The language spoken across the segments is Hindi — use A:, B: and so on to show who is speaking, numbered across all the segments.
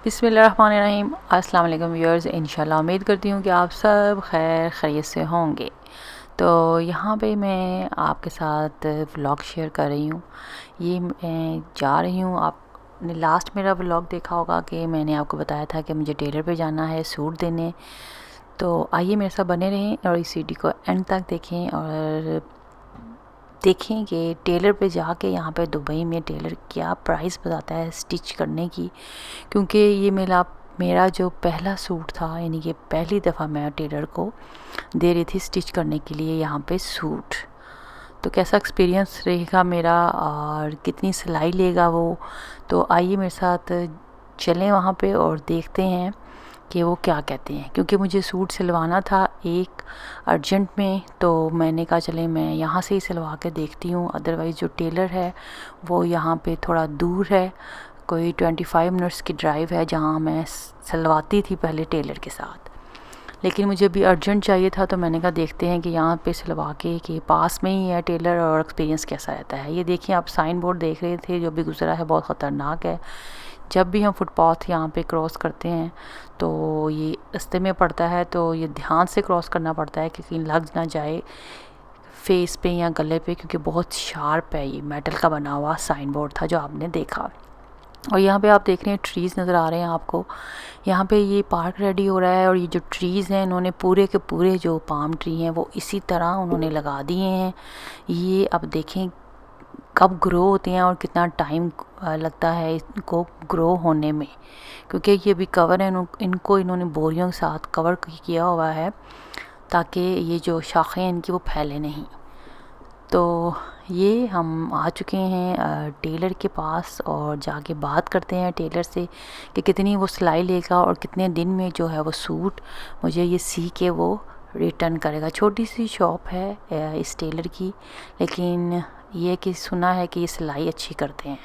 A: बिस्मिल्लाहिर्रहमानिर्रहीम। अस्सलाम वालेकुम व्यूअर्स, इंशाल्लाह उम्मीद करती हूँ कि आप सब खैर खैरियत से होंगे। तो यहाँ पे मैं आपके साथ व्लॉग शेयर कर रही हूँ। ये मैं जा रही हूँ, आपने लास्ट मेरा व्लॉग देखा होगा कि मैंने आपको बताया था कि मुझे टेलर पे जाना है सूट देने। तो आइए मेरे साथ बने रहें और इस वीडियो को एंड तक देखें और देखें कि टेलर पे जाके यहाँ पे दुबई में टेलर क्या प्राइस बताता है स्टिच करने की। क्योंकि ये मेरा जो पहला सूट था, यानी कि पहली दफ़ा मैं टेलर को दे रही थी स्टिच करने के लिए यहाँ पे सूट। तो कैसा एक्सपीरियंस रहेगा मेरा और कितनी सिलाई लेगा वो। तो आइए मेरे साथ चलें वहाँ पे और देखते हैं कि वो क्या कहते हैं। क्योंकि मुझे सूट सिलवाना था एक अर्जेंट में, तो मैंने कहा चले मैं यहाँ से ही सिलवा के देखती हूँ। अदरवाइज़ जो टेलर है वो यहाँ पे थोड़ा दूर है, कोई 25 मिनट्स की ड्राइव है जहाँ मैं सिलवाती थी पहले टेलर के साथ। लेकिन मुझे भी अर्जेंट चाहिए था, तो मैंने कहा देखते हैं कि यहाँ पे सिलवा के पास में ही है टेलर और एक्सपीरियंस कैसा रहता है। ये देखिए आप साइन बोर्ड देख रहे थे जो भी गुजरा है, बहुत ख़तरनाक है। जब भी हम फुटपाथ यहाँ पे क्रॉस करते हैं तो ये रास्ते में पड़ता है, तो ये ध्यान से क्रॉस करना पड़ता है कि कहीं लग ना जाए फेस पे या गले पे, क्योंकि बहुत शार्प है। ये मेटल का बना हुआ साइन बोर्ड था जो आपने देखा। और यहाँ पे आप देख रहे हैं ट्रीज़ नज़र आ रहे हैं आपको। यहाँ पे ये पार्क रेडी हो रहा है और ये जो ट्रीज़ हैं इन्होंने पूरे के पूरे जो पाम ट्री हैं वो इसी तरह उन्होंने लगा दिए हैं। ये अब देखें कब ग्रो होते हैं और कितना टाइम लगता है इनको ग्रो होने में। क्योंकि ये भी कवर है, इनको इन्होंने बोरियों के साथ कवर किया हुआ है ताकि ये जो शाखें इनकी वो फैले नहीं। तो ये हम आ चुके हैं टेलर के पास और जाके बात करते हैं टेलर से कि कितनी वो सिलाई लेगा और कितने दिन में जो है वो सूट मुझे ये सी के वो रिटर्न करेगा। छोटी सी शॉप है इस टेलर की, लेकिन ये कि सुना है कि ये सिलाई अच्छी करते हैं।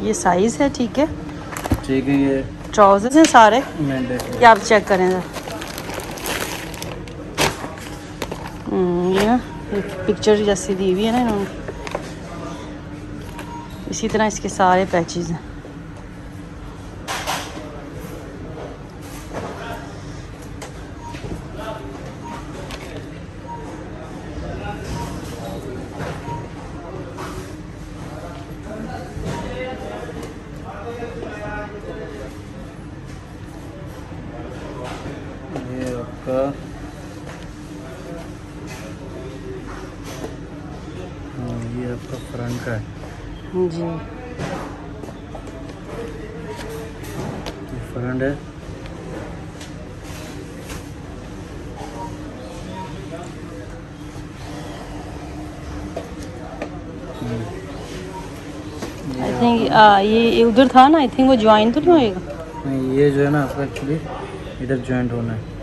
B: ये साइज़ है, ठीक है।
C: ठीक है, ये
B: ट्राउजर्स हैं सारे,
C: मैं देख
B: क्या आप चेक करें जरा। ये ना पिक्चर जैसी दी हुई है ना इन्होंने, इसी तरह इसके सारे पैचेस हैं।
C: ये आपका ये आपका फ्रंट का है
B: जी,
C: ये फ्रंट है।
B: आई थिंक ये उधर था ना, आई थिंक वो ज्वाइन तो नहीं होएगा।
C: नहीं, ये जो है ना आपका एक्चुअली इधर जॉइंट होना है।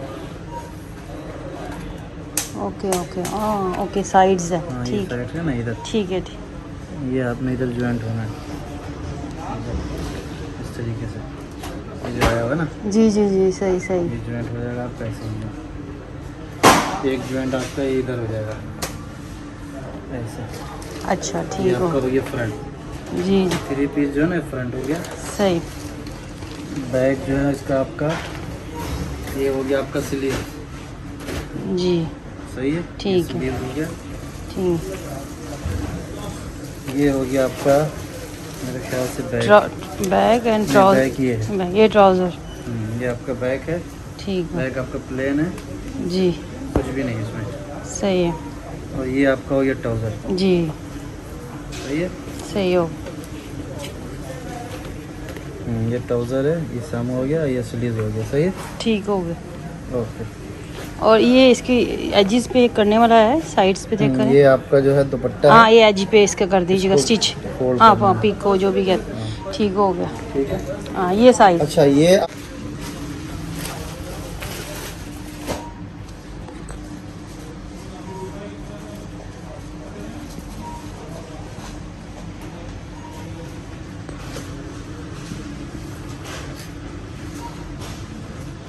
B: ओके ओके, हाँ ओके, साइड्स है,
C: हाँ, ये
B: ठीक
C: साइड है ना इधर,
B: ठीक है ठीक।
C: ये आपने इधर जॉइंट होना है इस तरीके से। ये जो आया हुआ ना,
B: जी जी जी, सही सही।
C: ये जॉइंट हो जाएगा आपका ऐसे ही। एक जॉइंट आपका इधर हो जाएगा ऐसे।
B: अच्छा
C: ये
B: ठीक
C: आपका
B: हो,
C: हो गया फ्रंट।
B: जी जी,
C: 3 पीस जो है ना फ्रंट हो गया।
B: सही।
C: बैक जो है इसका आपका ये हो गया आपका स्लीव।
B: जी
C: सही है,
B: ठीक है।
C: स्लीव हो गया।
B: ठीक,
C: ये हो गया आपका मेरे ख्याल से back.
B: Bag and
C: back
B: trouser,
C: ये है।
B: ये ट्राउज़र,
C: ये आपका बैक है।
B: ठीक है
C: बैक आपका प्लेन है,
B: जी,
C: कुछ भी नहीं इसमें।
B: सही है
C: और ये आपका हो गया ट्राउज़र।
B: जी,
C: सही है,
B: सही हो।
C: ये ट्राउज़र है, ये सामू हो गया, ये स्लीव हो गया। सही है,
B: ठीक हो गया।
C: ओके।
B: और ये इसकी एजिस पे करने वाला है, साइड्स पे देख कर।
C: ये आपका जो है दुपट्टा
B: हाँ,
C: है।
B: ये एज पे इसका कर दीजिएगा
C: इसको
B: स्टिच।
C: fold
B: हाँ
C: करना
B: हाँ,
C: है।
B: पिको जो भी कहते, ठीक हो गया।
C: ठीक है,
B: हाँ, ये साइज।
C: अच्छा ये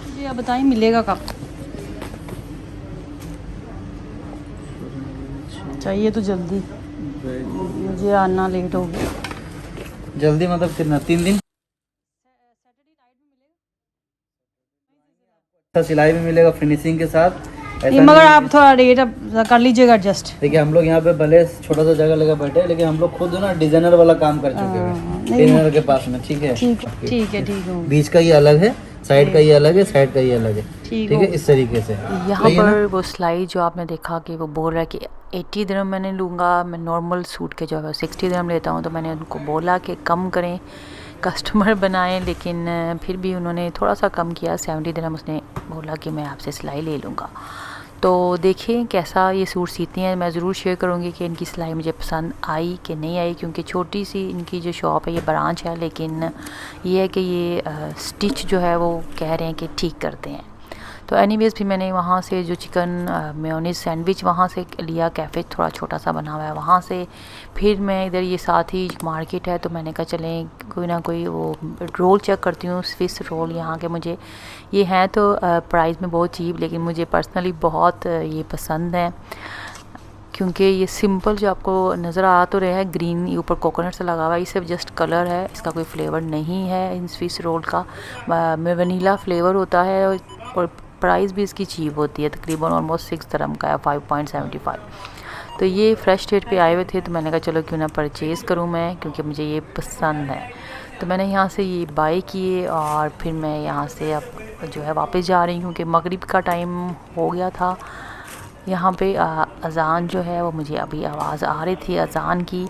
B: जी आप बताएं मिलेगा कब? चाहिए तो जल्दी। मुझे आना लेट हो गया।
C: जल्दी मतलब कितना, 3 दिन? अच्छा सिलाई भी मिलेगा फिनिशिंग के साथ। ऐसा
B: मगर
C: नहीं
B: आप थोड़ा रेट कर लीजिएगा एडजस्ट।
C: देखिए हम लोग यहाँ पे भले छोटा सा जगह लगा बैठे हैं, लेकिन हम लोग खुद ना डिजाइनर वाला काम कर चुके हैं डिजाइनर के पास में। ठीक है,
B: ठीक है, ठीक है, ठीक है।
C: बीच का ये अलग है, साइड का ये अलग है, साइड का ये अलग है। ठीक है, इस तरीके से।
A: यहाँ पर वो सिलाई जो आपने देखा कि वो बोल रहा है कि 80 दिरहम मैंने लूँगा, मैं नॉर्मल सूट के जो है 60 दिरहम लेता हूँ। तो मैंने उनको बोला कि कम करें, कस्टमर बनाएं, लेकिन फिर भी उन्होंने थोड़ा सा कम किया। 70 दिरहम उसने बोला कि मैं आपसे सिलाई ले लूँगा। तो देखें कैसा ये सूट सीती हैं। मैं ज़रूर शेयर करूँगी कि इनकी सिलाई मुझे पसंद आई कि नहीं आई, क्योंकि छोटी सी इनकी जो शॉप है ये ब्रांच है, लेकिन ये है कि ये स्टिच जो है वो कह रहे हैं कि ठीक करते हैं। तो एनीवेज़ फिर मैंने वहाँ से जो चिकन मेयोनीज़ सैंडविच वहाँ से लिया, कैफ़े थोड़ा छोटा सा बना हुआ है वहाँ से। फिर मैं इधर ये साथ ही मार्केट है, तो मैंने कहा चलें कोई ना कोई वो रोल चेक करती हूँ। स्विस रोल यहाँ के मुझे ये हैं तो प्राइस में बहुत चीप, लेकिन मुझे पर्सनली बहुत ये पसंद है, क्योंकि ये सिंपल जो आपको नज़र आ तो रहा है ग्रीन, ये ऊपर कोकोनट से लगा हुआ है, ये सिर्फ जस्ट कलर है, इसका कोई फ्लेवर नहीं है इन स्विस रोल का। में वनीला फ्लेवर होता है और प्राइस भी इसकी चीप होती है, तकरीबन ऑलमोस्ट 6 दिरहम का है, 5.75। तो ये फ्रेश स्टेट पे आए हुए थे, तो मैंने कहा चलो क्यों ना परचेज़ करूँ मैं, क्योंकि मुझे ये पसंद है। तो मैंने यहाँ से ये बाय किए और फिर मैं यहाँ से अब जो है वापस जा रही हूँ कि मगरिब का टाइम हो गया था। यहाँ पे अज़ान जो है वो मुझे अभी आवाज़ आ रही थी अज़ान की।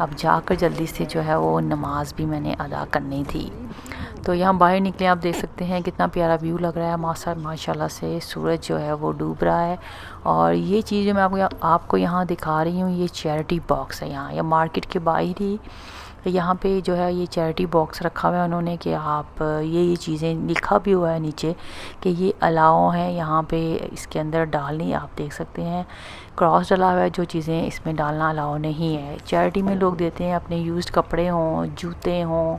A: अब जाकर जल्दी से जो है वो नमाज़ भी मैंने अदा करनी थी। तो यहाँ बाहर निकले, आप देख सकते हैं कितना प्यारा व्यू लग रहा है। माशाल्लाह से सूरज जो है वो डूब रहा है। और ये चीज़ जो मैं आपको यहाँ दिखा रही हूँ, ये चैरिटी बॉक्स है यहाँ, या मार्केट के बाहर ही यहाँ पे जो है ये चैरिटी बॉक्स रखा हुआ है उन्होंने कि आप ये चीज़ें लिखा भी हुआ है नीचे कि ये अलाउ है यहाँ पे इसके अंदर डालनी। आप देख सकते हैं क्रॉस डला हुआ है, जो चीज़ें इसमें डालना अलाउ नहीं है। चैरिटी में लोग देते हैं अपने यूज्ड कपड़े हों, जूते हों,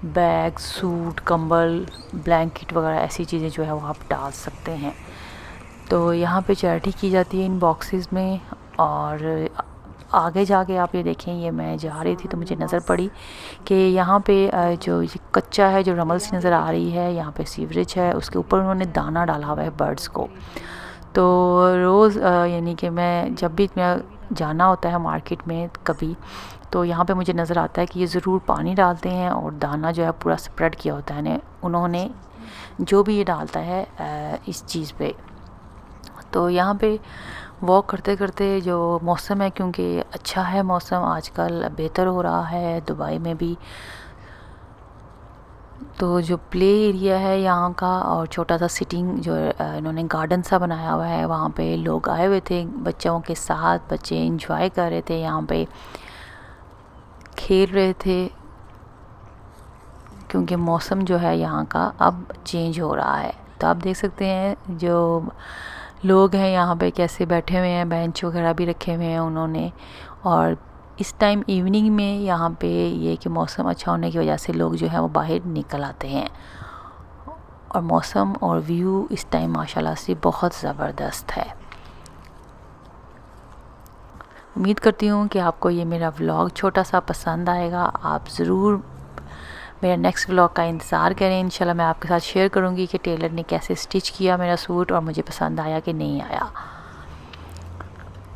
A: बैग, सूट, कंबल, ब्लैंकेट वगैरह ऐसी चीज़ें जो है वो आप डाल सकते हैं। तो यहाँ पे चैरिटी की जाती है इन बॉक्सेस में। और आगे जाके आप ये देखें, ये मैं जा रही थी तो मुझे नज़र पड़ी कि यहाँ पे जो कच्चा है, जो रमल सी नज़र आ रही है, यहाँ पे सीवरेज है, उसके ऊपर उन्होंने दाना डाला हुआ है बर्ड्स को। तो रोज़ यानी कि मैं जब भी मैं जाना होता है मार्केट में कभी, तो यहाँ पे मुझे नज़र आता है कि ये ज़रूर पानी डालते हैं और दाना जो है पूरा स्प्रेड किया होता है उन्होंने, जो भी ये डालता है इस चीज़ पे। तो यहाँ पे वॉक करते करते जो मौसम है, क्योंकि अच्छा है मौसम आजकल, बेहतर हो रहा है दुबई में भी। तो जो प्ले एरिया है यहाँ का और छोटा सा सिटिंग जो इन्होंने गार्डन सा बनाया हुआ है, वहाँ पे लोग आए हुए थे बच्चों के साथ, बच्चे एंजॉय कर रहे थे, यहाँ पे खेल रहे थे, क्योंकि मौसम जो है यहाँ का अब चेंज हो रहा है। तो आप देख सकते हैं जो लोग हैं यहाँ पे कैसे बैठे हुए हैं, बेंच वगैरह भी रखे हुए हैं उन्होंने। और इस टाइम इवनिंग में यहाँ पे ये कि मौसम अच्छा होने की वजह से लोग जो है वो बाहर निकल आते हैं, और मौसम और व्यू इस टाइम माशाल्लाह से बहुत ज़बरदस्त है। उम्मीद करती हूँ कि आपको ये मेरा व्लॉग छोटा सा पसंद आएगा। आप ज़रूर मेरा नेक्स्ट व्लॉग का इंतज़ार करें। इंशाल्लाह मैं आपके साथ शेयर करूँगी कि टेलर ने कैसे स्टिच किया मेरा सूट और मुझे पसंद आया कि नहीं आया।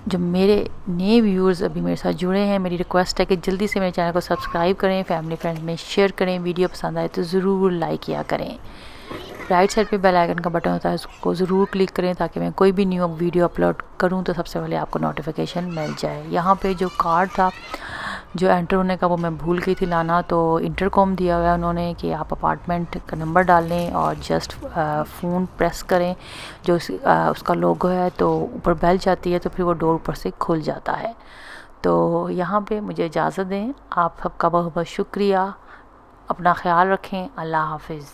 A: जो मेरे नए व्यूअर्स अभी मेरे साथ जुड़े हैं, मेरी रिक्वेस्ट है कि जल्दी से मेरे चैनल को सब्सक्राइब करें, फैमिली फ्रेंड्स में शेयर करें, वीडियो पसंद आए तो ज़रूर लाइक किया करें। राइट साइड पे बेल आइकन का बटन होता है, उसको ज़रूर क्लिक करें ताकि मैं कोई भी न्यू वीडियो अपलोड करूं तो सबसे पहले आपको नोटिफिकेशन मिल जाए। यहाँ पे जो कार्ड था जो एंटर होने का वो मैं भूल गई थी लाना, तो इंटरकॉम दिया हुआ है उन्होंने कि आप अपार्टमेंट का नंबर डाल लें और जस्ट फ़ोन प्रेस करें, जो उसका लोगो है तो ऊपर बेल जाती है, तो फिर वो डोर ऊपर से खुल जाता है। तो यहाँ पे मुझे इजाज़त दें। आप सबका बहुत बहुत शुक्रिया। अपना ख्याल रखें। अल्लाह हाफिज़।